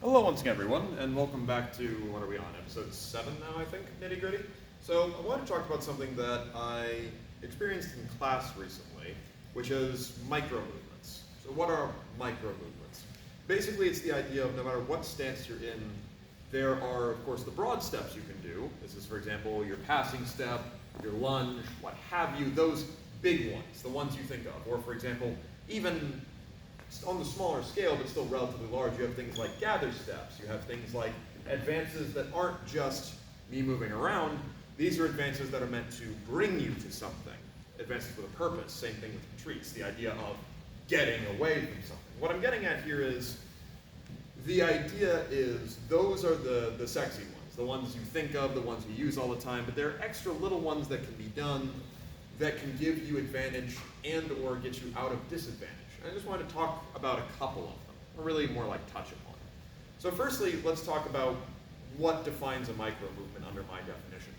Hello once again, everyone, and welcome back to, what are we on, episode 7 now, I think, Nitty Gritty? So, I want to talk about something that I experienced in class recently, which is micro-movements. So what are micro-movements? Basically, it's the idea of no matter what stance you're in, there are, of course, the broad steps you can do. This is, for example, your passing step, your lunge, what have you, those big ones, the ones you think of. Or, for example, even on the smaller scale, but still relatively large, you have things like gather steps. You have things like advances that aren't just me moving around. These are advances that are meant to bring you to something. Advances with a purpose. Same thing with retreats. The idea of getting away from something. What I'm getting at here is, the idea is those are the sexy ones. The ones you think of, the ones you use all the time, but there are extra little ones that can be done that can give you advantage and or get you out of disadvantage. I just wanted to talk about a couple of them, or really more like touch upon. So firstly, let's talk about what defines a micro-movement under my definition.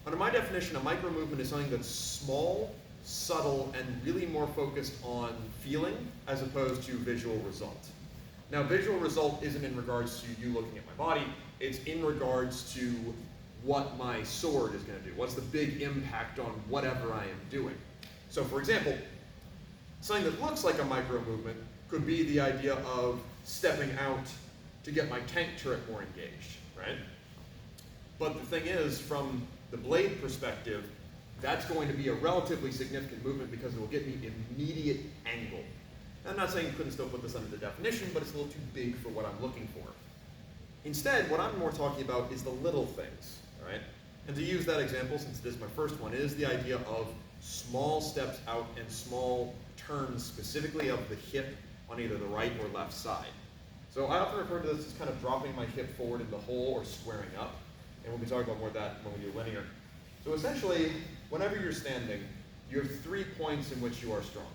Under my definition, a micro-movement is something that's small, subtle, and really more focused on feeling as opposed to visual result. Now, visual result isn't in regards to you looking at my body, it's in regards to what my sword is going to do. What's the big impact on whatever I am doing? So for example, something that looks like a micro-movement could be the idea of stepping out to get my tank turret more engaged, right? But the thing is, from the blade perspective, that's going to be a relatively significant movement because it will get me immediate angle. I'm not saying you couldn't still put this under the definition, but it's a little too big for what I'm looking for. Instead, what I'm more talking about is the little things, right? And to use that example, since it is my first one, is the idea of small steps out and small turns specifically of the hip on either the right or left side. So I often refer to this as kind of dropping my hip forward in the hole or squaring up. And we'll be talking about more of that when we do linear. So essentially, whenever you're standing, you have 3 points in which you are strong.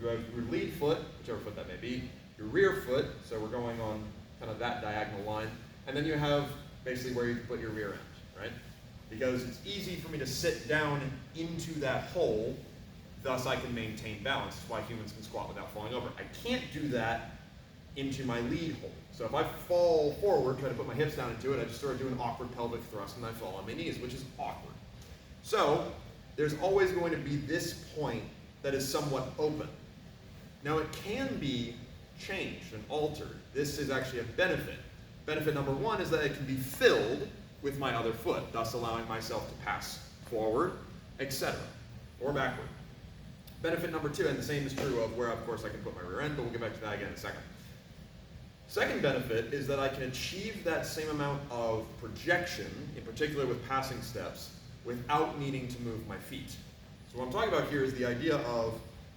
You have your lead foot, whichever foot that may be, your rear foot, so we're going on kind of that diagonal line, and then you have basically where you can put your rear end, right? Because it's easy for me to sit down into that hole, thus I can maintain balance. That's why humans can squat without falling over. I can't do that into my lead hole. So if I fall forward, try to put my hips down into it, I just start doing awkward pelvic thrust and I fall on my knees, which is awkward. So there's always going to be this point that is somewhat open. Now it can be changed and altered. This is actually a benefit. Benefit number one is that it can be filled with my other foot, thus allowing myself to pass forward, etc., or backward. Benefit number two, and the same is true of where, of course, I can put my rear end, but we'll get back to that again in a second. Second benefit is that I can achieve that same amount of projection, in particular with passing steps, without needing to move my feet. So what I'm talking about here is the idea of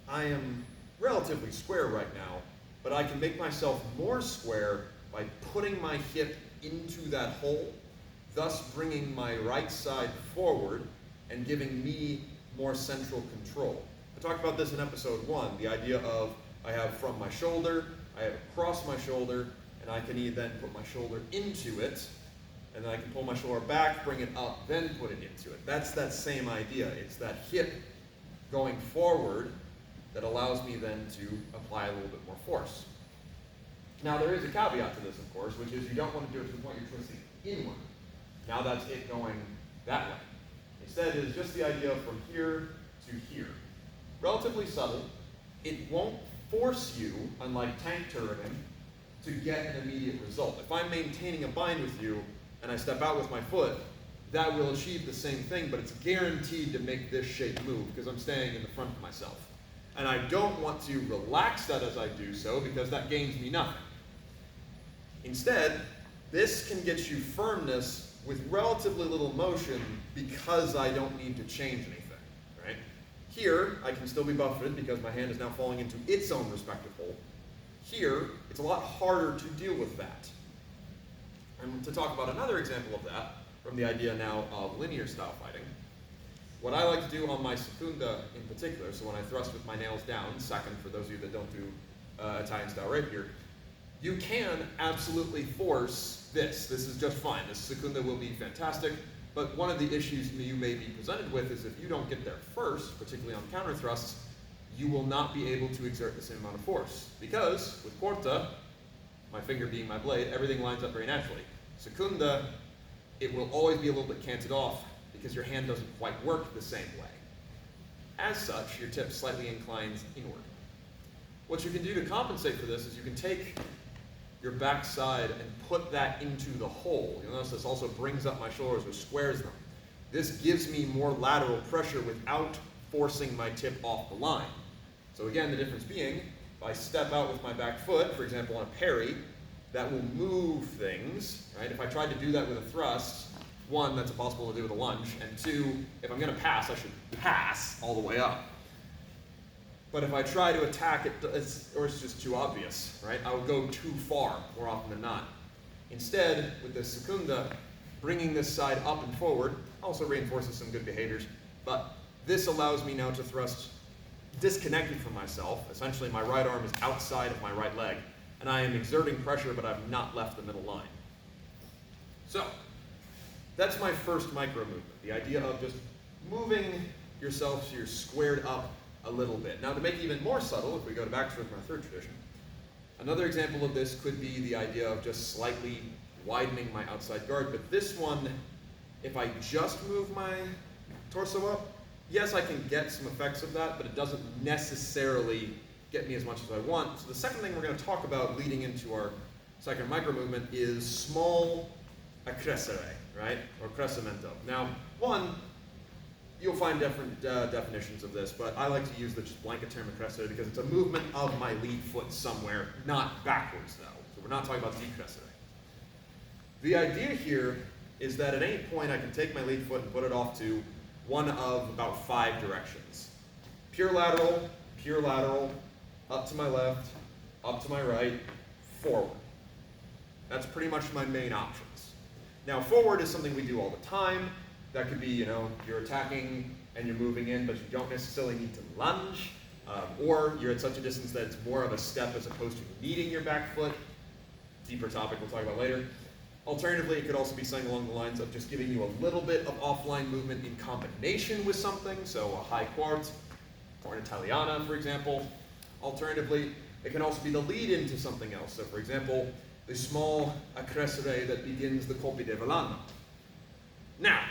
I am relatively square right now, but I can make myself more square by putting my hip into that hole, thus bringing my right side forward and giving me more central control. I talked about this in episode 1, the idea of I have from my shoulder, I have across my shoulder, and I can then put my shoulder into it, and then I can pull my shoulder back, bring it up, then put it into it. That's that same idea. It's that hip going forward that allows me then to apply a little bit more force. Now there is a caveat to this, of course, which is you don't want to do it to the point you're twisting inward. Now that's it going that way. Instead, it is just the idea from here to here. Relatively subtle. It won't force you, unlike tank turreting, to get an immediate result. If I'm maintaining a bind with you and I step out with my foot, that will achieve the same thing, but it's guaranteed to make this shape move because I'm staying in the front of myself. And I don't want to relax that as I do so because that gains me nothing. Instead, this can get you firmness with relatively little motion because I don't need to change anything, right? Here, I can still be buffeted because my hand is now falling into its own respective hole. Here, it's a lot harder to deal with that. And to talk about another example of that, from the idea now of linear style fighting, what I like to do on my secunda in particular, so when I thrust with my nails down, second for those of you that don't do Italian style rapier, you can absolutely force this. This is just fine. This secunda will be fantastic, but one of the issues you may be presented with is if you don't get there first, particularly on counter thrusts, you will not be able to exert the same amount of force. Because with corta, my finger being my blade, everything lines up very naturally. Secunda, it will always be a little bit canted off because your hand doesn't quite work the same way. As such, your tip slightly inclines inward. What you can do to compensate for this is you can take your back side and put that into the hole. You'll notice this also brings up my shoulders or squares them. This gives me more lateral pressure without forcing my tip off the line. So again, the difference being, if I step out with my back foot, for example on a parry, that will move things, right? If I tried to do that with a thrust, one, that's impossible to do with a lunge, and two, if I'm going to pass, I should pass all the way up. But if I try to attack it, it's just too obvious, right? I would go too far more often than not. Instead, with the secunda, bringing this side up and forward also reinforces some good behaviors, but this allows me now to thrust disconnected from myself. Essentially, my right arm is outside of my right leg, and I am exerting pressure, but I've not left the middle line. So, that's my first micro movement, the idea of just moving yourself so you're squared up a little bit. Now, to make it even more subtle, if we go to backstroke, my third tradition, another example of this could be the idea of just slightly widening my outside guard, but this one, if I just move my torso up, yes, I can get some effects of that, but it doesn't necessarily get me as much as I want. So the second thing we're going to talk about leading into our second micro movement is small accrescere, right, or crescimento. Now, one, you'll find different definitions of this, but I like to use the just blanket term accrescere because it's a movement of my lead foot somewhere, not backwards though. So we're not talking about decrescere. The idea here is that at any point I can take my lead foot and put it off to one of about 5 directions. Pure lateral, up to my left, up to my right, forward. That's pretty much my main options. Now forward is something we do all the time. That could be, you're attacking and you're moving in, but you don't necessarily need to lunge, or you're at such a distance that it's more of a step as opposed to kneading your back foot. Deeper topic we'll talk about later. Alternatively, it could also be something along the lines of just giving you a little bit of offline movement in combination with something, so a high quart, or an Italiana, for example. Alternatively, it can also be the lead into something else. So for example, the small accrescere that begins the colpi di volano. Now,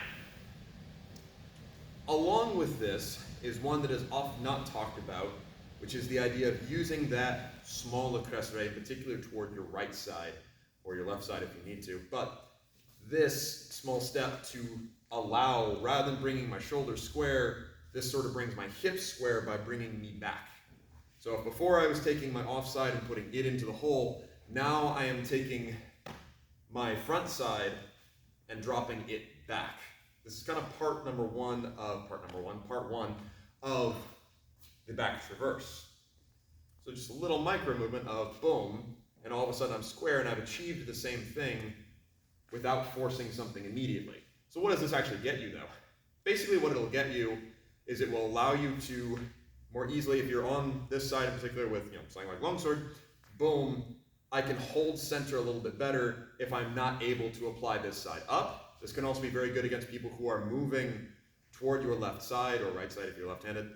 along with this is one that is often not talked about, which is the idea of using that small accrescere, in particular toward your right side, or your left side if you need to, but this small step to allow, rather than bringing my shoulders square, this sort of brings my hips square by bringing me back. So if before I was taking my offside and putting it into the hole, now I am taking my front side and dropping it back. This is kind of part one of the back traverse. So just a little micro movement of boom, and all of a sudden I'm square and I've achieved the same thing without forcing something immediately. So what does this actually get you though? Basically what it'll get you is it will allow you to more easily, if you're on this side in particular with something like longsword, boom, I can hold center a little bit better if I'm not able to apply this side up. This can also be very good against people who are moving toward your left side or right side if you're left-handed.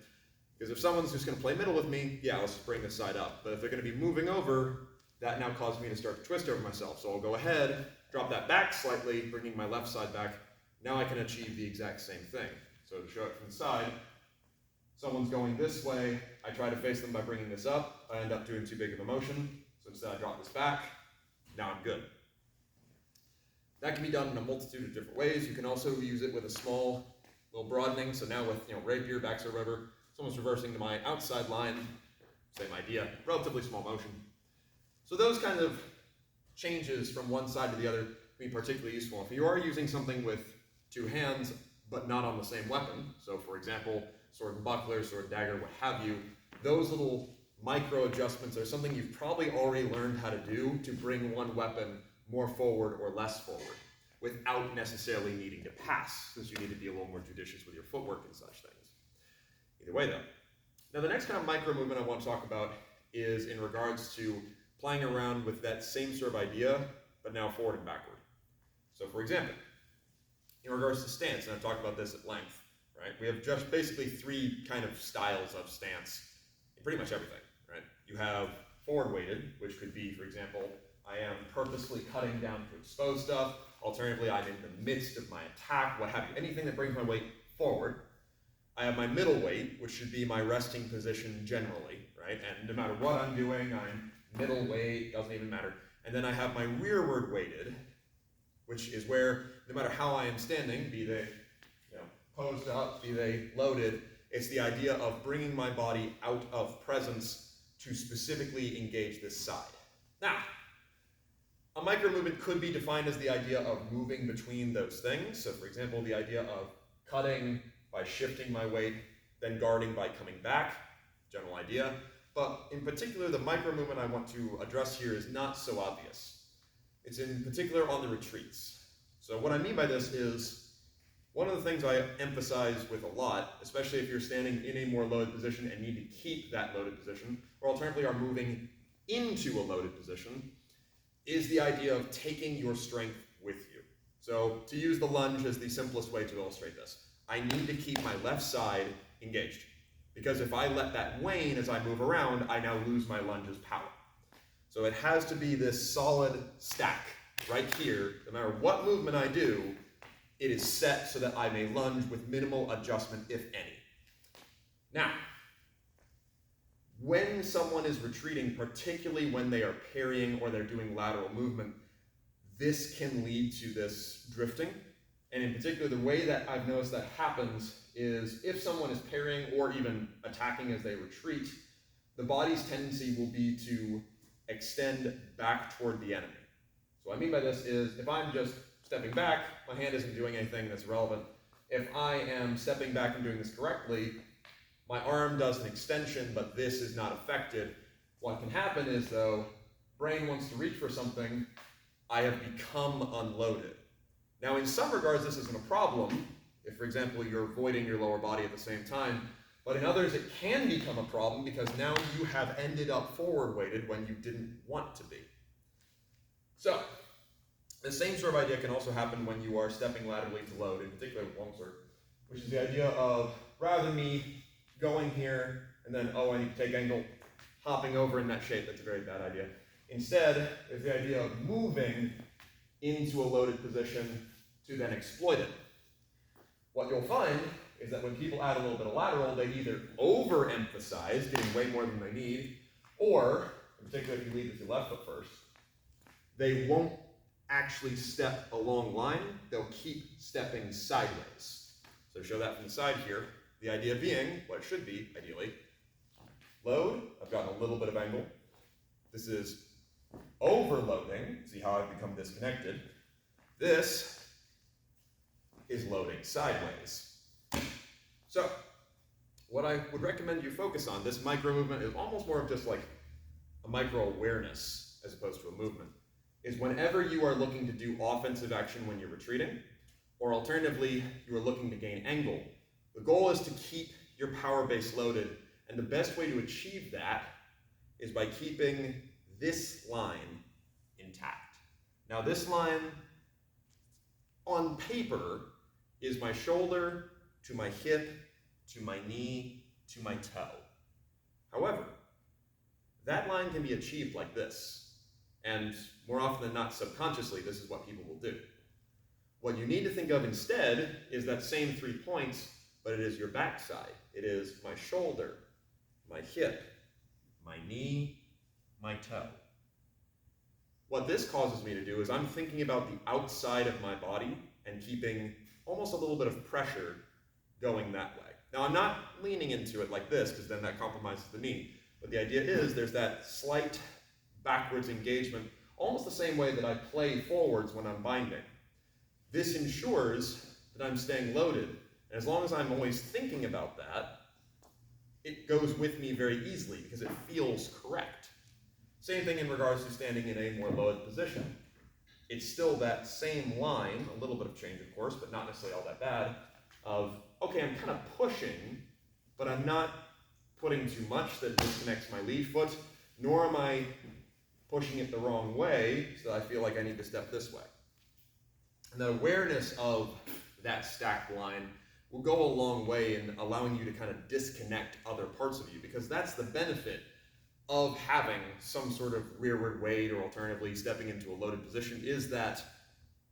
Because if someone's just going to play middle with me, yeah, let's just bring this side up. But if they're going to be moving over, that now causes me to start to twist over myself. So I'll go ahead, drop that back slightly, bringing my left side back. Now I can achieve the exact same thing. So to show it from the side, someone's going this way, I try to face them by bringing this up. I end up doing too big of a motion. So instead I drop this back. Now I'm good. That can be done in a multitude of different ways. You can also use it with a small little broadening. So now with rapier, backsword, whatever, someone's reversing to my outside line. Same idea, relatively small motion. So those kind of changes from one side to the other can be particularly useful. If you are using something with 2 hands, but not on the same weapon, so for example, sword and buckler, sword and dagger, what have you, those little micro adjustments are something you've probably already learned how to do to bring one weapon more forward or less forward, without necessarily needing to pass, since you need to be a little more judicious with your footwork and such things. Either way though. Now the next kind of micro movement I want to talk about is in regards to playing around with that same sort of idea, but now forward and backward. So for example, in regards to stance, and I've talked about this at length, right? We have just basically 3 kind of styles of stance in pretty much everything, right? You have forward weighted, which could be, for example, I am purposely cutting down to expose stuff. Alternatively, I'm in the midst of my attack, what have you, anything that brings my weight forward. I have my middle weight, which should be my resting position generally, right? And no matter what I'm doing, I'm middle weight, doesn't even matter. And then I have my rearward weighted, which is where no matter how I am standing, be they posed up, be they loaded, it's the idea of bringing my body out of presence to specifically engage this side. Now, a micro movement could be defined as the idea of moving between those things. So for example, the idea of cutting by shifting my weight, then guarding by coming back, general idea. But in particular, the micro movement I want to address here is not so obvious. It's in particular on the retreats. So what I mean by this is, one of the things I emphasize with a lot, especially if you're standing in a more loaded position and need to keep that loaded position, or alternatively are moving into a loaded position, is the idea of taking your strength with you. So to use the lunge as the simplest way to illustrate this, I need to keep my left side engaged. Because if I let that wane as I move around, I now lose my lunge's power. So it has to be this solid stack right here. No matter what movement I do, it is set so that I may lunge with minimal adjustment, if any. Now, when someone is retreating, particularly when they are parrying or they're doing lateral movement, this can lead to this drifting. And in particular, the way that I've noticed that happens is if someone is parrying or even attacking as they retreat, the body's tendency will be to extend back toward the enemy. So what I mean by this is if I'm just stepping back, my hand isn't doing anything that's relevant. If I am stepping back and doing this correctly, my arm does an extension, but this is not affected. What can happen is, though, brain wants to reach for something, I have become unloaded. Now, in some regards, this isn't a problem, if, for example, you're voiding your lower body at the same time, but in others, it can become a problem because now you have ended up forward weighted when you didn't want to be. So, the same sort of idea can also happen when you are stepping laterally to load, in particular with longsword, which is the idea of, rather than me going here, and then, oh, I need to take angle, hopping over in that shape, that's a very bad idea. Instead, there's the idea of moving into a loaded position to then exploit it. What you'll find is that when people add a little bit of lateral, they either overemphasize, getting way more than they need, or, in particular if you lead with your left foot first, they won't actually step a long line, they'll keep stepping sideways. So show that from the side here. The idea being, what it should be, ideally, load, I've gotten a little bit of angle. This is overloading, see how I've become disconnected. This is loading sideways. So, what I would recommend you focus on, this micro movement is almost more of just like a micro awareness as opposed to a movement, is whenever you are looking to do offensive action when you're retreating, or alternatively, you are looking to gain angle, the goal is to keep your power base loaded, and the best way to achieve that is by keeping this line intact. Now this line, on paper, is my shoulder to my hip, to my knee, to my toe. However, that line can be achieved like this, and more often than not, subconsciously, this is what people will do. What you need to think of instead is that same 3 points, but it is your backside. It is my shoulder, my hip, my knee, my toe. What this causes me to do is I'm thinking about the outside of my body and keeping almost a little bit of pressure going that way. Now I'm not leaning into it like this because then that compromises the knee, but the idea is there's that slight backwards engagement, almost the same way that I play forwards when I'm binding. This ensures that I'm staying loaded, and as long as I'm always thinking about that, it goes with me very easily because it feels correct. Same thing in regards to standing in a more loaded position. It's still that same line, a little bit of change of course, but not necessarily all that bad, of, okay, I'm kind of pushing, but I'm not putting too much that disconnects my lead foot, nor am I pushing it the wrong way so that I feel like I need to step this way. And the awareness of that stacked line will go a long way in allowing you to kind of disconnect other parts of you, because that's the benefit of having some sort of rearward weight or alternatively stepping into a loaded position is that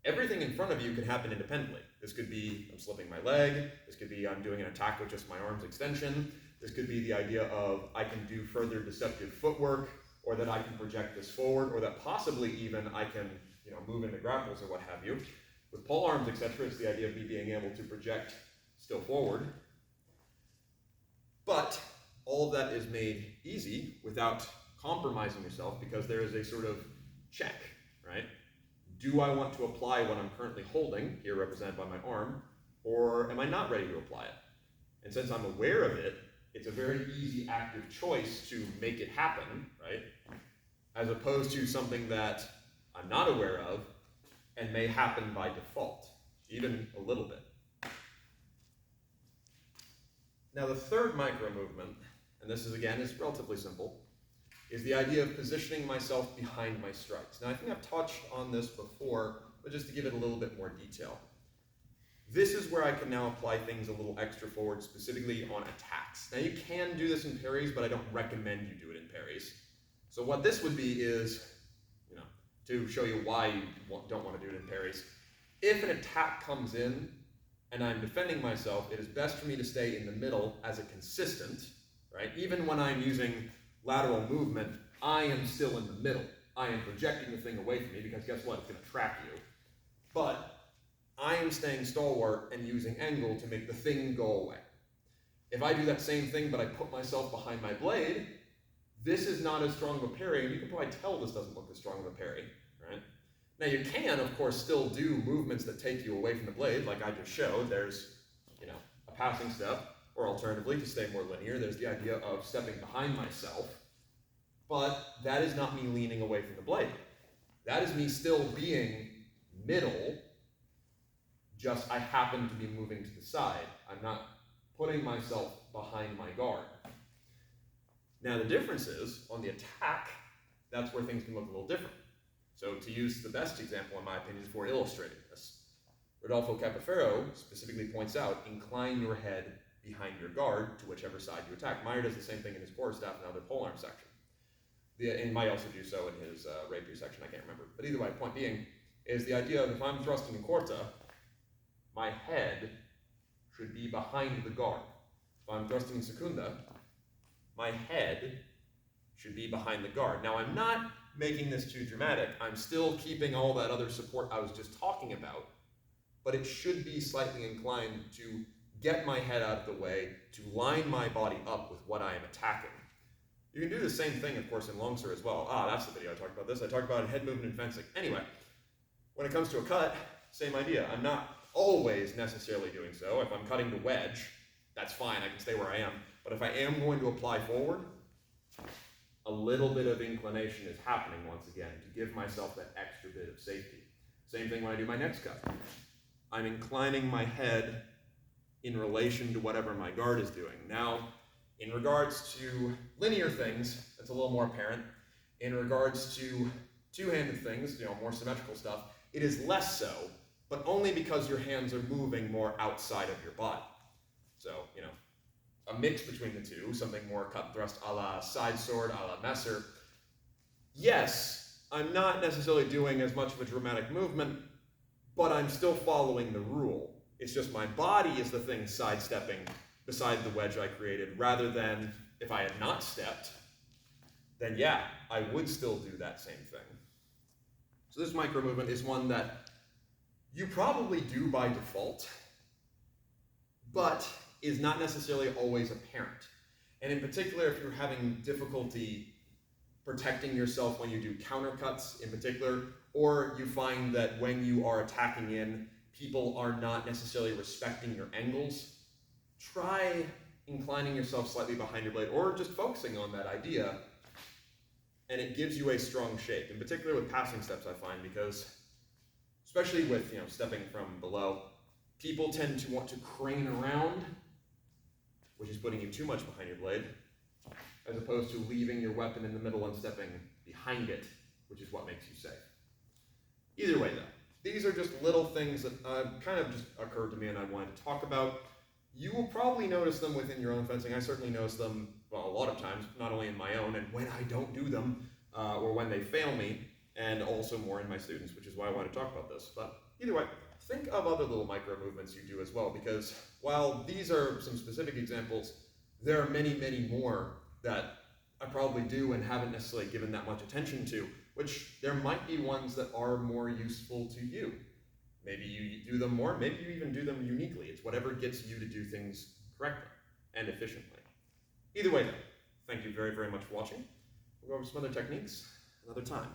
everything in front of you can happen independently. This could be I'm slipping my leg, this could be I'm doing an attack with just my arm's extension, this could be the idea of I can do further deceptive footwork, or that I can project this forward, or that possibly even I can move into grapples or what have you. With pole arms, etc., it's the idea of me being able to project still forward. But all of that is made easy without compromising yourself, because there is a sort of check, right? Do I want to apply what I'm currently holding, here represented by my arm, or am I not ready to apply it? And since I'm aware of it, it's a very easy active choice to make it happen, right? As opposed to something that I'm not aware of and may happen by default, even a little bit. Now the third micro movement, and this is relatively simple, is the idea of positioning myself behind my strikes. Now I think I've touched on this before, but just to give it a little bit more detail. This is where I can now apply things a little extra forward, specifically on attacks. Now you can do this in parries, but I don't recommend you do it in parries. So what this would be is, to show you why you don't want to do it in parries. If an attack comes in and I'm defending myself, it is best for me to stay in the middle as a consistent, right? Even when I'm using lateral movement, I am still in the middle. I am projecting the thing away from me, because guess what? It's going to trap you. But I am staying stalwart and using angle to make the thing go away. If I do that same thing, but I put myself behind my blade, this is not as strong of a parry, and you can probably tell this doesn't look as strong of a parry, right? Now you can, of course, still do movements that take you away from the blade, like I just showed. There's, a passing step, or alternatively, to stay more linear, there's the idea of stepping behind myself, but that is not me leaning away from the blade. That is me still being middle, just I happen to be moving to the side. I'm not putting myself behind my guard. Now the difference is, on the attack, that's where things can look a little different. So to use the best example, in my opinion, for illustrating this, Rodolfo Capoferro specifically points out, incline your head behind your guard to whichever side you attack. Meyer does the same thing in his quarterstaff and other polearm section. And might also do so in his rapier section, I can't remember. But either way, point being, is the idea of if I'm thrusting in quarta, my head should be behind the guard. If I'm thrusting in secunda, my head should be behind the guard. Now I'm not making this too dramatic. I'm still keeping all that other support I was just talking about, but it should be slightly inclined to get my head out of the way, to line my body up with what I am attacking. You can do the same thing, of course, in longsword as well. That's the video I talked about this. I talked about head movement in fencing. Anyway, when it comes to a cut, same idea. I'm not always necessarily doing so. If I'm cutting to wedge, that's fine. I can stay where I am. But if I am going to apply forward, a little bit of inclination is happening once again to give myself that extra bit of safety. Same thing when I do my next cut. I'm inclining my head in relation to whatever my guard is doing. Now, in regards to linear things, that's a little more apparent. In regards to two-handed things, more symmetrical stuff, it is less so, but only because your hands are moving more outside of your body. So, a mix between the two, something more cut and thrust a la side sword, a la Messer. Yes, I'm not necessarily doing as much of a dramatic movement, but I'm still following the rule. It's just my body is the thing sidestepping beside the wedge I created, rather than if I had not stepped, then yeah, I would still do that same thing. So this micro movement is one that you probably do by default, but is not necessarily always apparent. And in particular, if you're having difficulty protecting yourself when you do countercuts in particular, or you find that when you are attacking in, people are not necessarily respecting your angles, try inclining yourself slightly behind your blade, or just focusing on that idea, and it gives you a strong shape. In particular with passing steps, I find, because especially with stepping from below, people tend to want to crane around, which is putting you too much behind your blade, as opposed to leaving your weapon in the middle and stepping behind it, which is what makes you safe. Either way though, these are just little things that kind of just occurred to me and I wanted to talk about. You will probably notice them within your own fencing. I certainly notice them well, a lot of times, not only in my own and when I don't do them, or when they fail me, and also more in my students, which is why I want to talk about this. But either way, think of other little micro movements you do as well, because while these are some specific examples, there are many, many more that I probably do and haven't necessarily given that much attention to, which there might be ones that are more useful to you. Maybe you do them more, maybe you even do them uniquely. It's whatever gets you to do things correctly and efficiently. Either way though, thank you very, very much for watching. We'll go over some other techniques another time.